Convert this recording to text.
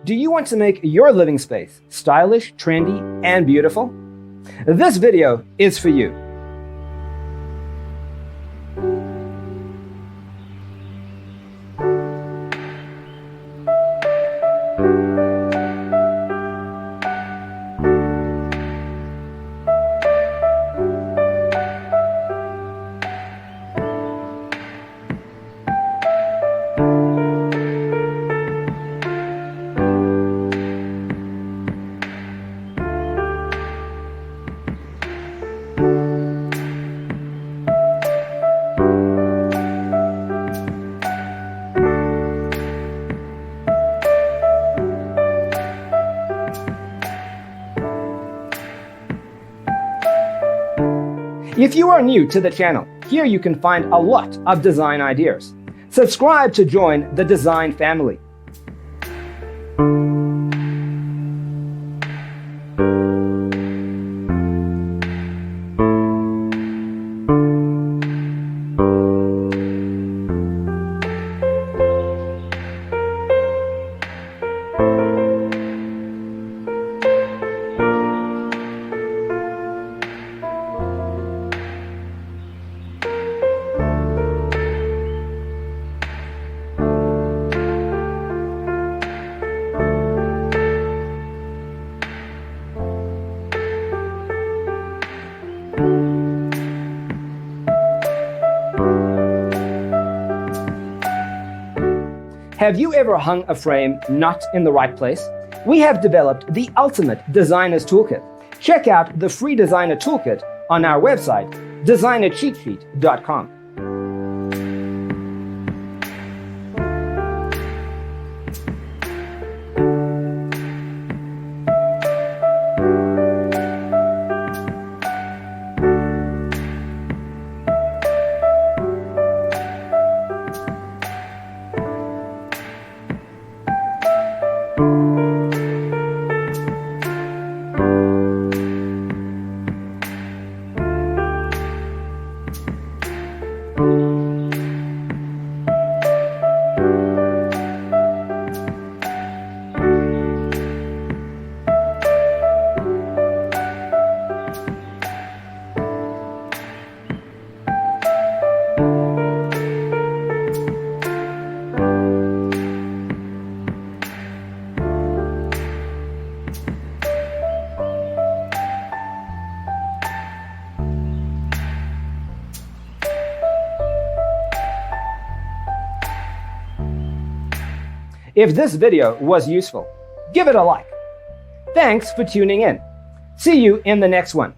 Do you want to make your living space stylish, trendy, and beautiful? This video is for you. If you are new to the channel, here you can find a lot of design ideas. Subscribe to join the design family. Have you ever hung a frame not in the right place? We have developed the ultimate designer's toolkit. Check out the free designer toolkit on our website, designercheatsheet.com. If this video was useful, give it a like. Thanks for tuning in. See you in the next one.